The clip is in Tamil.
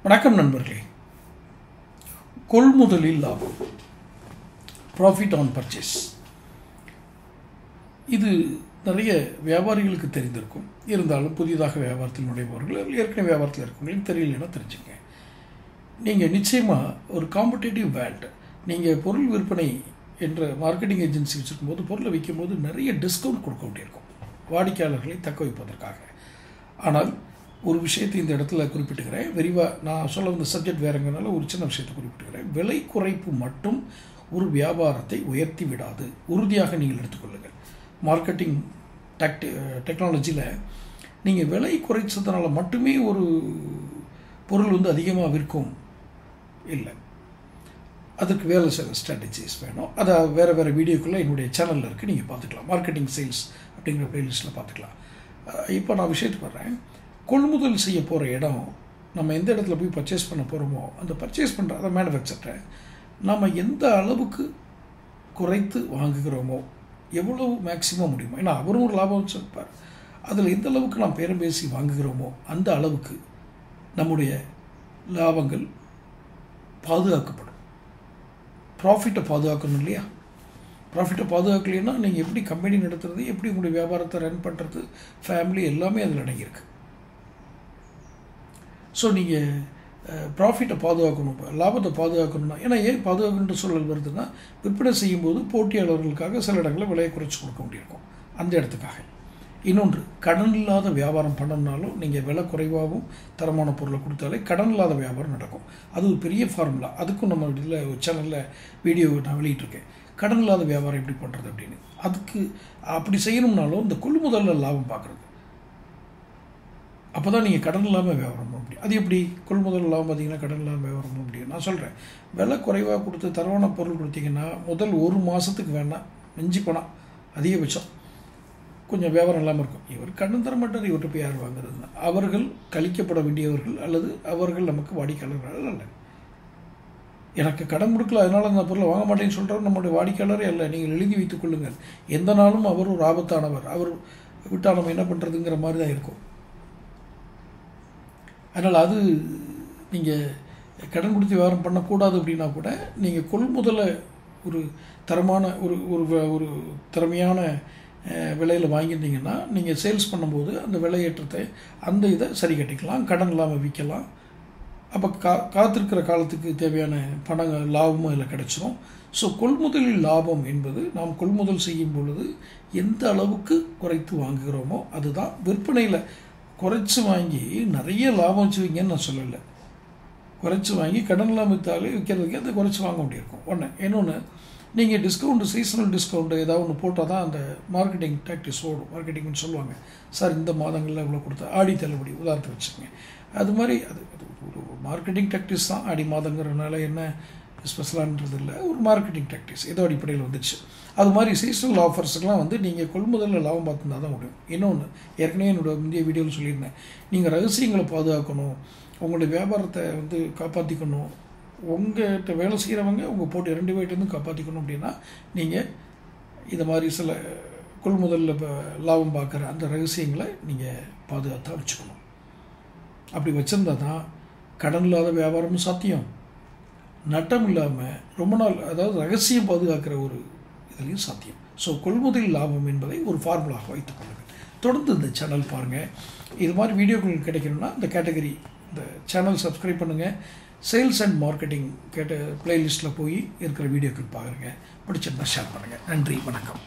வணக்கம் நண்பர்களே. கொள்முதலில் லாபம், ப்ராஃபிட் ஆன் பர்ச்சேஸ், இது நிறைய வியாபாரிகளுக்கு தெரிந்திருக்கும். இருந்தாலும் புதிதாக வியாபாரத்தில் நுழைபவர்கள், ஏற்கனவே வியாபாரத்தில் இருக்கவங்களுக்கு தெரியலன்னா தெரிஞ்சுங்க. நீங்கள் நிச்சயமாக ஒரு காம்படேட்டிவ் வேல்ட், நீங்கள் பொருள் விற்பனை என்ற மார்க்கெட்டிங் ஏஜென்சி வச்சுருக்கும்போது பொருளை விற்கும்போது நிறைய டிஸ்கவுண்ட் கொடுக்க வேண்டியிருக்கும் வாடிக்கையாளர்களை தக்க வைப்பதற்காக. ஆனால் ஒரு விஷயத்தை இந்த இடத்துல குறிப்பிட்டுக்கிறேன். விரிவாக நான் சொல்ல வந்த சப்ஜெக்ட் வேறுங்கனால ஒரு சின்ன விஷயத்தை குறிப்பிட்டுக்கிறேன். விலை குறைப்பு மட்டும் ஒரு வியாபாரத்தை உயர்த்தி விடாது. உறுதியாக நீங்கள் எடுத்துக்கொள்ளுங்கள். மார்க்கெட்டிங் டெக்னாலஜியில் நீங்கள் விலை குறைச்சதுனால மட்டுமே ஒரு பொருள் அதிகமாக விற்கும் இல்லை. அதுக்கு வேலை சில ஸ்ட்ராட்டஜிஸ் வேணும். அதை வேறு வீடியோக்குள்ளே என்னுடைய சேனலில் இருக்குது, நீங்கள் பார்த்துக்கலாம். மார்க்கெட்டிங் சேல்ஸ் அப்படிங்கிற ப்ளேலிஸ்ட்டில் பார்த்துக்கலாம். இப்போ நான் விஷயத்துக்கு வர்றேன். கொள்முதல் செய்ய போகிற இடம், நம்ம எந்த இடத்துல போய் பர்ச்சேஸ் பண்ண போகிறோமோ அந்த பர்ச்சேஸ் பண்ணுற அதை மேனுஃபேக்சரை நம்ம எந்த அளவுக்கு குறைத்து வாங்குகிறோமோ, எவ்வளவு மேக்ஸிமம் முடியுமோ, ஏன்னா அவரும் ஒரு லாபம் வச்சுருப்பார், அதில் எந்த அளவுக்கு நாம் பேரம் பேசி வாங்குகிறோமோ அந்த அளவுக்கு நம்முடைய லாபங்கள் பாதுகாக்கப்படும். ப்ராஃபிட்டை பாதுகாக்கணும் இல்லையா? ப்ராஃபிட்டை பாதுகாக்கலைன்னா நீங்கள் எப்படி கம்பெனி நடத்துறது, எப்படி உங்களுடைய வியாபாரத்தை ரன் பண்ணுறது, ஃபேமிலி எல்லாமே அதில் அடங்கியிருக்கு. ஸோ நீங்கள் ப்ராஃபிட்டை பாதுகாக்கணும், லாபத்தை பாதுகாக்கணும்னா, ஏன்னா ஏன் பாதுகாக்கணுன்ற சூழல் வருதுன்னா, விற்பனை செய்யும்போது போட்டியாளர்களுக்காக சில இடங்களில் விலையை குறைச்சி கொடுக்க வேண்டியிருக்கும், அந்த இடத்துக்காக. இன்னொன்று, கடன் இல்லாத வியாபாரம் பண்ணணும்னாலும் நீங்கள் விலை குறைவாகவும் தரமான பொருளை கொடுத்தாலே கடன் இல்லாத வியாபாரம் நடக்கும். அது ஒரு பெரிய ஃபார்முலா. அதுக்கும் நம்ம இதில் ஒரு சேனலில் வீடியோ நான் வெளியிட்டிருக்கேன், கடன் இல்லாத வியாபாரம் எப்படி பண்ணுறது அப்படின்னு. அதுக்கு அப்படி செய்யணும்னாலும் இந்த கொள்முதலில் லாபம் பார்க்குறது, அப்போ தான் நீங்கள் கடன் இல்லாமல் வியாபாரம் பண்ண முடியும். அது எப்படி கொள்முதல் இல்லாமல் பார்த்தீங்கன்னா கடன் இல்லாமல் வியாபாரம் பண்ண முடியும்? நான் சொல்கிறேன், விலை குறைவாக கொடுத்து தரமான பொருள் கொடுத்தீங்கன்னா முதல் ஒரு மாதத்துக்கு வேணால் மிஞ்சி போனால் அதிகபட்சம் கொஞ்சம் வியாபாரம் இல்லாமல் இருக்கும். இவர் கடன் தர மாட்டார், இவர்கிட்ட போய் யார் வாங்குறதுன்னா அவர்கள் கழிக்கப்பட வேண்டியவர்கள், அல்லது அவர்கள் நமக்கு வாடிக்கையாளர்கள் அல்ல. எனக்கு கடன் கொடுக்கல அதனால் அந்த பொருளை வாங்க மாட்டேன்னு சொல்கிறவர் நம்மளுடைய வாடிக்கையாளரே அல்ல. நீங்கள் எழுதி வைத்துக் கொள்ளுங்கள். எந்த நாளும் அவர் ஒரு ஆபத்தானவர், அவர் விட்டால் நம்ம என்ன பண்ணுறதுங்கிற மாதிரி தான் இருக்கும். அதனால் அது நீங்கள் கடன் கொடுத்து வியாபாரம் பண்ணக்கூடாது. அப்படின்னா கூட நீங்கள் கொள்முதலை ஒரு தரமான ஒரு திறமையான விலையில் வாங்கியிருந்தீங்கன்னா நீங்கள் சேல்ஸ் பண்ணும்போது அந்த விலையேற்றத்தை அந்த இதை சரி கட்டிக்கலாம், கடன் இல்லாமல் விற்கலாம். அப்போ காத்திருக்கிற காலத்துக்கு தேவையான பணம் லாபமும் அதில் கிடச்சிரும். ஸோ கொள்முதலில் லாபம் என்பது நாம் கொள்முதல் செய்யும் பொழுது எந்த அளவுக்கு குறைத்து வாங்குகிறோமோ அதுதான். விற்பனையில் குறைச்சி வாங்கி நிறைய லாபம் வச்சுவிங்கன்னு நான் சொல்லலை. குறைச்சி வாங்கி கடன் இல்லாமல் விற்றாலே விற்கிறதுக்கு அதை குறைச்சி வாங்க வேண்டியிருக்கும் ஒன்று. இன்னொன்று, நீங்கள் டிஸ்கவுண்ட்டு, சீசனல் டிஸ்கவுண்ட்டு ஏதாவது ஒன்று போட்டால் தான் அந்த மார்க்கெட்டிங் டாக்டிக்ஸ் ஓடும். மார்க்கெட்டிங்னு சொல்லுவாங்க, சார் இந்த மாதங்களில் இவ்வளோ கொடுத்தா ஆடி தள்ளுபடி உதாரணத்தை வச்சுக்கோங்க. அது மாதிரி அது ஒரு மார்க்கெட்டிங் டாக்டிக்ஸ் தான். ஆடி மாதங்கிறதுனால என்ன ஸ்பெஷலான்றது இல்லை, ஒரு மார்க்கெட்டிங் டாக்டிக்ஸ் ஏதோ அடிப்படையில் வந்துச்சு. அது மாதிரி சீசனல் ஆஃபர்ஸுக்கெலாம் நீங்கள் கொள்முதலில் லாபம் பார்த்துருந்தா தான் முடியும். இன்னொன்று, ஏற்கனவே என்னோட முந்தைய வீடியோவில் சொல்லியிருந்தேன், நீங்கள் ரகசியங்களை பாதுகாக்கணும், உங்களுடைய வியாபாரத்தை காப்பாற்றிக்கணும், உங்கள்கிட்ட வேலை செய்கிறவங்க உங்கள் போட்டு 2 பேர்ட்டேருந்து காப்பாற்றிக்கணும். அப்படின்னா நீங்கள் இந்த மாதிரி சில கொள்முதலில் லாபம் பார்க்குற அந்த ரகசியங்களை நீங்கள் பாதுகாத்தாக வச்சுக்கணும். அப்படி வச்சுருந்தா தான் கடன் இல்லாத வியாபாரமும் சாத்தியம், நட்டம் இல்லாமல் ரொம்ப நாள், அதாவது ரகசியம் பாதுகாக்கிற ஒரு இதுலேயும் சாத்தியம். ஸோ கொள்முதல் லாபம் என்பதை ஒரு ஃபார்முலாக வைத்துக் கொள்ளுங்கள். தொடர்ந்து இந்த சேனல் பாருங்கள். இது மாதிரி வீடியோக்கள் கிடைக்கணும்னா இந்த கேட்டகரி, இந்த சேனல் சப்ஸ்கிரைப் பண்ணுங்கள். சேல்ஸ் அண்ட் மார்க்கெட்டிங் பிளேலிஸ்ட்டில் போய் இருக்கிற வீடியோக்கள் பாருங்கள். பிடிச்சிருந்தா ஷேர் பண்ணுங்கள். நன்றி, வணக்கம்.